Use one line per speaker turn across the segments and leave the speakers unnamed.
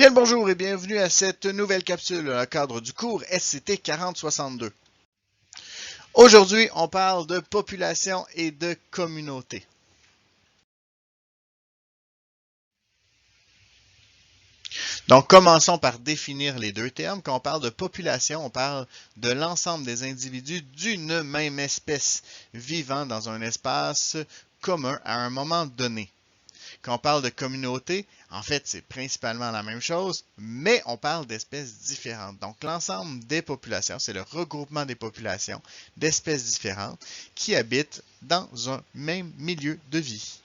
Bien le bonjour et bienvenue à cette nouvelle capsule dans le cadre du cours SCT 4062. Aujourd'hui, on parle de population et de communauté. Donc, commençons par définir les deux termes. Quand on parle de population, on parle de l'ensemble des individus d'une même espèce vivant dans un espace commun à un moment donné. Quand on parle de communauté, en fait, c'est principalement la même chose, mais on parle d'espèces différentes. Donc, l'ensemble des populations, c'est le regroupement des populations d'espèces différentes qui habitent dans un même milieu de vie.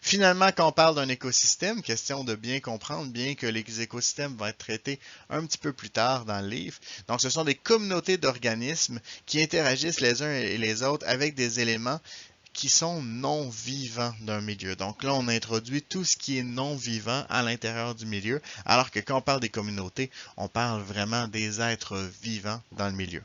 Finalement, quand on parle d'un écosystème, question de bien comprendre, bien que les écosystèmes vont être traités un petit peu plus tard dans le livre. Donc, ce sont des communautés d'organismes qui interagissent les uns et les autres avec des éléments qui sont non vivants d'un milieu. Donc là, on introduit tout ce qui est non vivant à l'intérieur du milieu, alors que quand on parle des communautés, on parle vraiment des êtres vivants dans le milieu.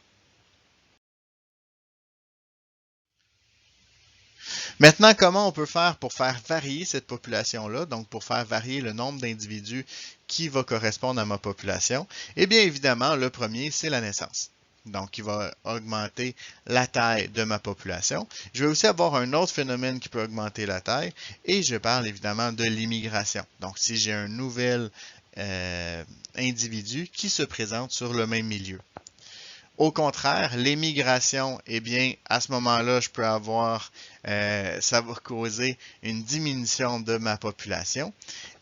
Maintenant, comment on peut faire pour faire varier cette population-là, donc pour faire varier le nombre d'individus qui va correspondre à ma population? Eh bien, évidemment, le premier, c'est la naissance. Donc, il va augmenter la taille de ma population. Je vais aussi avoir un autre phénomène qui peut augmenter la taille, et je parle évidemment de l'immigration. Donc, si j'ai un nouvel individu qui se présente sur le même milieu. Au contraire, l'émigration, eh bien, à ce moment-là, je peux avoir, ça va causer une diminution de ma population.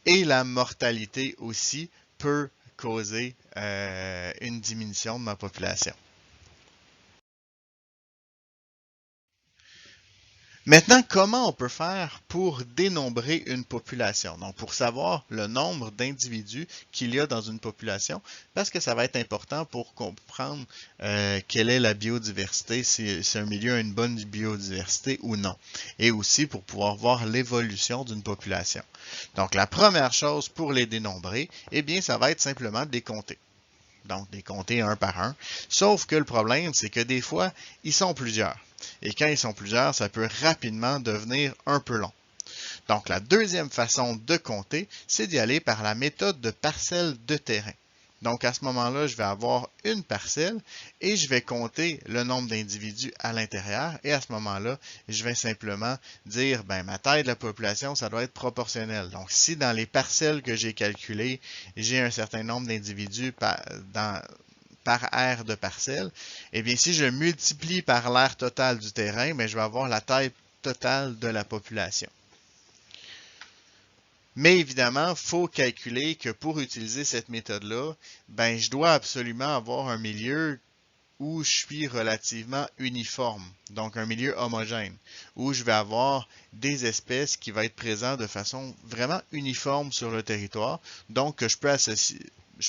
Et la mortalité aussi peut causer une diminution de ma population. Maintenant, comment on peut faire pour dénombrer une population? Donc, pour savoir le nombre d'individus qu'il y a dans une population, parce que ça va être important pour comprendre quelle est la biodiversité, si un milieu a une bonne biodiversité ou non. Et aussi pour pouvoir voir l'évolution d'une population. Donc, la première chose pour les dénombrer, eh bien, ça va être simplement de les compter. Donc, les compter un par un. Sauf que le problème, c'est que des fois, ils sont plusieurs. Et quand ils sont plusieurs, ça peut rapidement devenir un peu long. Donc, la deuxième façon de compter, c'est d'y aller par la méthode de parcelle de terrain. Donc, à ce moment-là, je vais avoir une parcelle et je vais compter le nombre d'individus à l'intérieur. Et à ce moment-là, je vais simplement dire, ben, ma taille de la population, ça doit être proportionnel. Donc, si dans les parcelles que j'ai calculées, j'ai un certain nombre d'individus par aire de parcelle, eh bien, si je multiplie par l'aire totale du terrain, bien, je vais avoir la taille totale de la population. Mais évidemment, il faut calculer que pour utiliser cette méthode-là, ben, je dois absolument avoir un milieu où je suis relativement uniforme, donc un milieu homogène, où je vais avoir des espèces qui vont être présentes de façon vraiment uniforme sur le territoire, donc je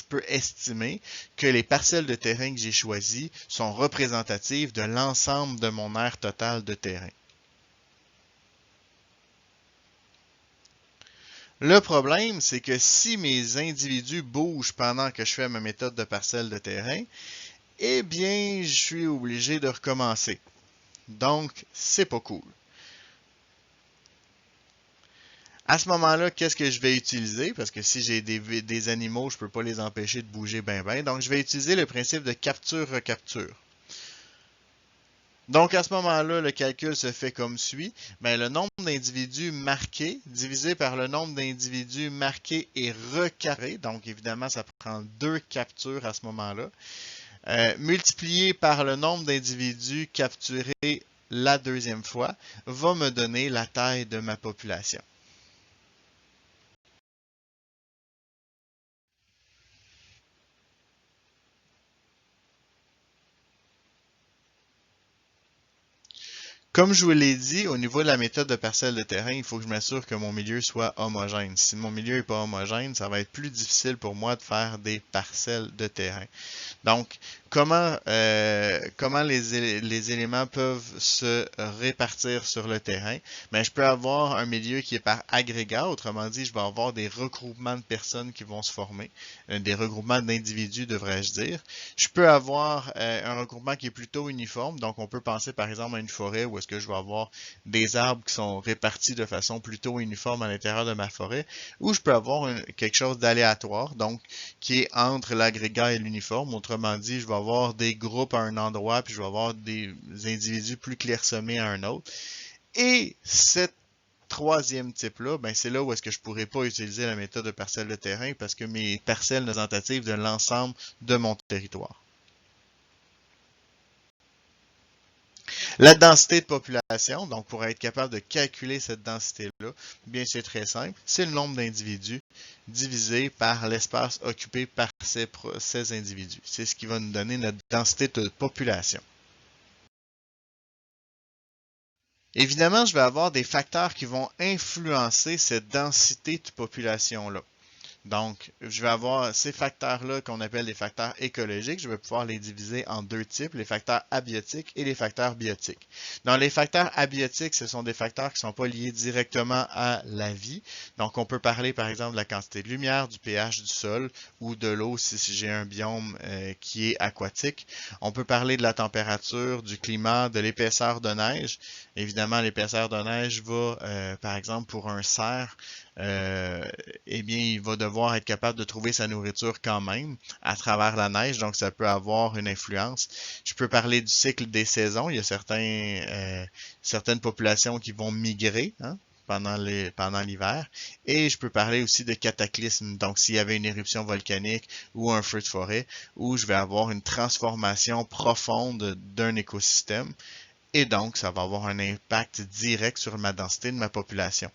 peux estimer que les parcelles de terrain que j'ai choisies sont représentatives de l'ensemble de mon aire totale de terrain. Le problème, c'est que si mes individus bougent pendant que je fais ma méthode de parcelle de terrain, eh bien, je suis obligé de recommencer. Donc, c'est pas cool. À ce moment-là, qu'est-ce que je vais utiliser? Parce que si j'ai des animaux, je ne peux pas les empêcher de bouger ben. Donc, je vais utiliser le principe de capture-recapture. Donc, à ce moment-là, le calcul se fait comme suit. Bien, le nombre d'individus marqués divisé par le nombre d'individus marqués et recapturés. Donc, évidemment, ça prend 2 captures à ce moment-là. Multiplié par le nombre d'individus capturés la deuxième fois va me donner la taille de ma population. Comme je vous l'ai dit, au niveau de la méthode de parcelle de terrain, il faut que je m'assure que mon milieu soit homogène. Si mon milieu n'est pas homogène, ça va être plus difficile pour moi de faire des parcelles de terrain. Donc, comment les éléments peuvent se répartir sur le terrain? Bien, je peux avoir un milieu qui est par agrégat, autrement dit, je vais avoir des regroupements de personnes qui vont se former, des regroupements d'individus, devrais-je dire. Je peux avoir un regroupement qui est plutôt uniforme, donc on peut penser par exemple à une forêt où est-ce est-ce que je vais avoir des arbres qui sont répartis de façon plutôt uniforme à l'intérieur de ma forêt, ou je peux avoir quelque chose d'aléatoire, donc qui est entre l'agrégat et l'uniforme. Autrement dit, je vais avoir des groupes à un endroit, puis je vais avoir des individus plus clairsemés à un autre. Et cette troisième type-là, ben c'est là où est-ce que je ne pourrais pas utiliser la méthode de parcelle de terrain parce que mes parcelles ne sont représentatives de l'ensemble de mon territoire. La densité de population, donc pour être capable de calculer cette densité-là, bien c'est très simple, c'est le nombre d'individus divisé par l'espace occupé par ces individus. C'est ce qui va nous donner notre densité de population. Évidemment, je vais avoir des facteurs qui vont influencer cette densité de population-là. Donc, je vais avoir ces facteurs-là qu'on appelle des facteurs écologiques. Je vais pouvoir les diviser en deux types, les facteurs abiotiques et les facteurs biotiques. Dans les facteurs abiotiques, ce sont des facteurs qui ne sont pas liés directement à la vie. Donc, on peut parler par exemple de la quantité de lumière, du pH du sol ou de l'eau si j'ai un biome qui est aquatique. On peut parler de la température, du climat, de l'épaisseur de neige. Évidemment, l'épaisseur de neige va, par exemple, pour un cerf, eh bien, il va devoir être capable de trouver sa nourriture quand même à travers la neige, donc ça peut avoir une influence. Je peux parler du cycle des saisons. Il y a certaines populations qui vont migrer pendant l'hiver. Et je peux parler aussi de cataclysmes. Donc, s'il y avait une éruption volcanique ou un feu de forêt, où je vais avoir une transformation profonde d'un écosystème. Et donc, ça va avoir un impact direct sur ma densité de ma population.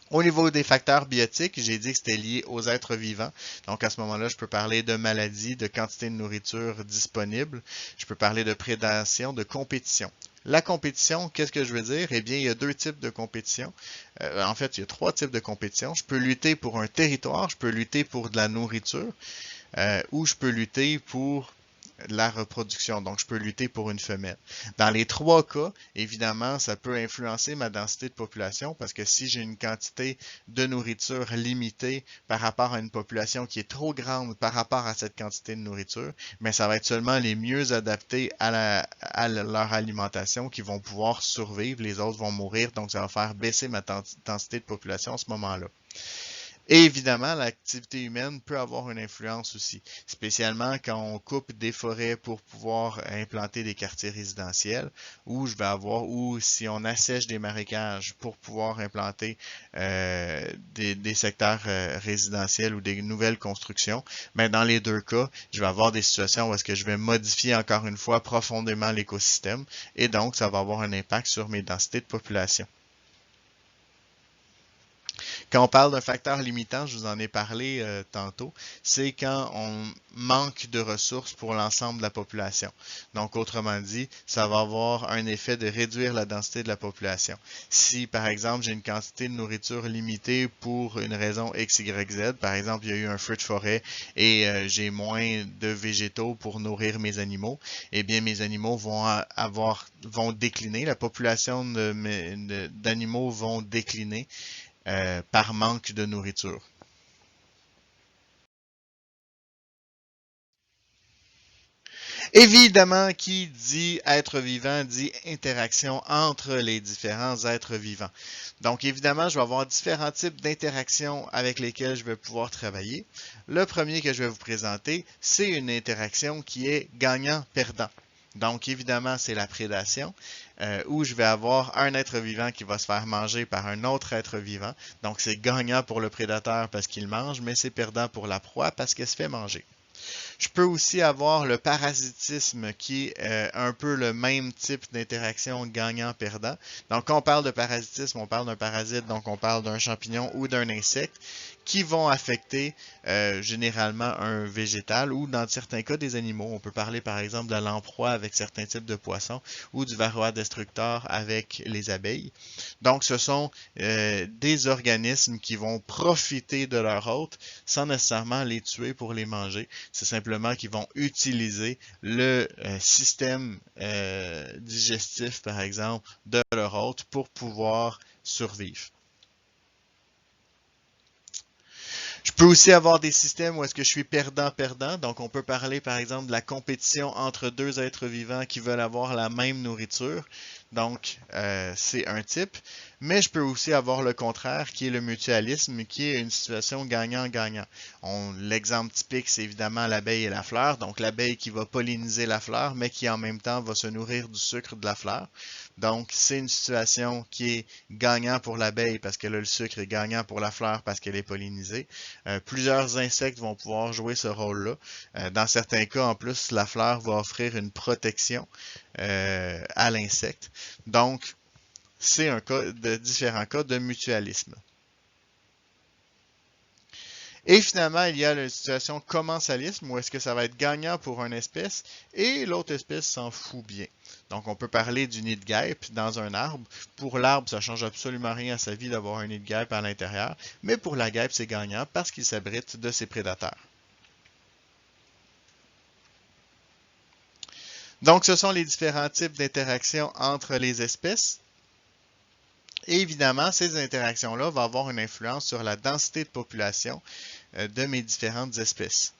Au niveau des facteurs biotiques, j'ai dit que c'était lié aux êtres vivants. Donc, à ce moment-là, je peux parler de maladies, de quantité de nourriture disponible. Je peux parler de prédation, de compétition. La compétition, qu'est-ce que je veux dire? Eh bien, il y a deux types de compétition. En fait, il y a trois types de compétition. Je peux lutter pour un territoire, je peux lutter pour de la nourriture, ou je peux lutter pour la reproduction. Donc, je peux lutter pour une femelle. Dans les trois cas, évidemment, ça peut influencer ma densité de population parce que si j'ai une quantité de nourriture limitée par rapport à une population qui est trop grande par rapport à cette quantité de nourriture, mais ça va être seulement les mieux adaptés à leur alimentation qui vont pouvoir survivre. Les autres vont mourir, donc ça va faire baisser ma densité de population à ce moment-là. Et évidemment, l'activité humaine peut avoir une influence aussi, spécialement quand on coupe des forêts pour pouvoir implanter des quartiers résidentiels, ou si on assèche des marécages pour pouvoir implanter des secteurs résidentiels ou des nouvelles constructions. Mais dans les deux cas, je vais avoir des situations où est-ce que je vais modifier encore une fois profondément l'écosystème, et donc ça va avoir un impact sur mes densités de population. Quand on parle d'un facteur limitant, je vous en ai parlé tantôt, c'est quand on manque de ressources pour l'ensemble de la population. Donc, autrement dit, ça va avoir un effet de réduire la densité de la population. Si, par exemple, j'ai une quantité de nourriture limitée pour une raison X, Y, Z, par exemple, il y a eu un feu de forêt et j'ai moins de végétaux pour nourrir mes animaux, eh bien, mes animaux vont décliner, la population d'animaux vont décliner par manque de nourriture. Évidemment, qui dit être vivant dit interaction entre les différents êtres vivants. Donc, évidemment, je vais avoir différents types d'interactions avec lesquelles je vais pouvoir travailler. Le premier que je vais vous présenter, c'est une interaction qui est gagnant-perdant. Donc, évidemment, c'est la prédation, où je vais avoir un être vivant qui va se faire manger par un autre être vivant. Donc, c'est gagnant pour le prédateur parce qu'il mange, mais c'est perdant pour la proie parce qu'elle se fait manger. Je peux aussi avoir le parasitisme qui est un peu le même type d'interaction gagnant-perdant. Donc, quand on parle de parasitisme, on parle d'un parasite, donc on parle d'un champignon ou d'un insecte qui vont affecter généralement un végétal ou dans certains cas des animaux. On peut parler par exemple de l'emploi avec certains types de poissons ou du varroa destructor avec les abeilles. Donc ce sont des organismes qui vont profiter de leur hôte sans nécessairement les tuer pour les manger. C'est simplement qu'ils vont utiliser le système digestif par exemple de leur hôte pour pouvoir survivre. Je peux aussi avoir des systèmes où est-ce que je suis perdant-perdant. Donc, on peut parler, par exemple, de la compétition entre deux êtres vivants qui veulent avoir la même nourriture. Donc, c'est un type. Mais je peux aussi avoir le contraire, qui est le mutualisme, qui est une situation gagnant-gagnant. L'exemple typique, c'est évidemment l'abeille et la fleur. Donc, l'abeille qui va polliniser la fleur, mais qui en même temps va se nourrir du sucre de la fleur. Donc, c'est une situation qui est gagnant pour l'abeille parce qu'elle a le sucre et gagnant pour la fleur parce qu'elle est pollinisée. Plusieurs insectes vont pouvoir jouer ce rôle-là. Dans certains cas, en plus, la fleur va offrir une protection à l'insecte. Donc, c'est un cas de différents cas de mutualisme. Et finalement, il y a la situation commensalisme, où est-ce que ça va être gagnant pour une espèce et l'autre espèce s'en fout bien. Donc, on peut parler du nid de guêpe dans un arbre. Pour l'arbre, ça ne change absolument rien à sa vie d'avoir un nid de guêpe à l'intérieur, mais pour la guêpe, c'est gagnant parce qu'il s'abrite de ses prédateurs. Donc, ce sont les différents types d'interactions entre les espèces. Et évidemment, ces interactions-là vont avoir une influence sur la densité de population de mes différentes espèces.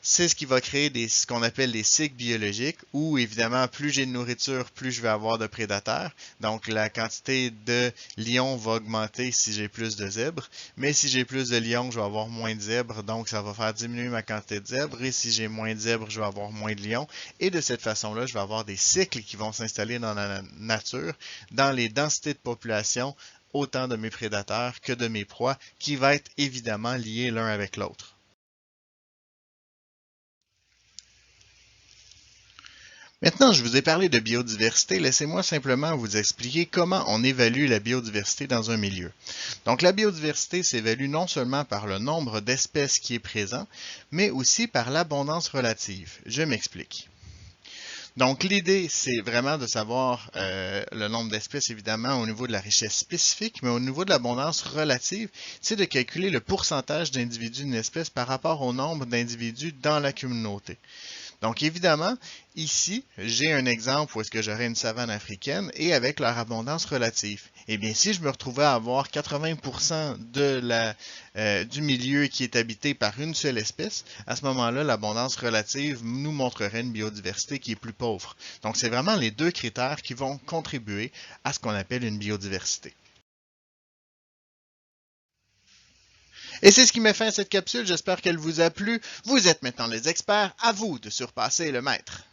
C'est ce qui va créer ce qu'on appelle des cycles biologiques où, évidemment, plus j'ai de nourriture, plus je vais avoir de prédateurs. Donc, la quantité de lions va augmenter si j'ai plus de zèbres. Mais si j'ai plus de lions, je vais avoir moins de zèbres. Donc, ça va faire diminuer ma quantité de zèbres. Et si j'ai moins de zèbres, je vais avoir moins de lions. Et de cette façon-là, je vais avoir des cycles qui vont s'installer dans la nature, dans les densités de population, autant de mes prédateurs que de mes proies, qui va être évidemment liés l'un avec l'autre. Maintenant, je vous ai parlé de biodiversité. Laissez-moi simplement vous expliquer comment on évalue la biodiversité dans un milieu. Donc, la biodiversité s'évalue non seulement par le nombre d'espèces qui est présent, mais aussi par l'abondance relative. Je m'explique. Donc, l'idée, c'est vraiment de savoir le nombre d'espèces, évidemment, au niveau de la richesse spécifique, mais au niveau de l'abondance relative, c'est de calculer le pourcentage d'individus d'une espèce par rapport au nombre d'individus dans la communauté. Donc, évidemment, ici, j'ai un exemple où est-ce que j'aurais une savane africaine et avec leur abondance relative. Eh bien, si je me retrouvais à avoir 80% du milieu qui est habité par une seule espèce, à ce moment-là, l'abondance relative nous montrerait une biodiversité qui est plus pauvre. Donc, c'est vraiment les deux critères qui vont contribuer à ce qu'on appelle une biodiversité. Et c'est ce qui met fin à cette capsule. J'espère qu'elle vous a plu. Vous êtes maintenant les experts. À vous de surpasser le maître.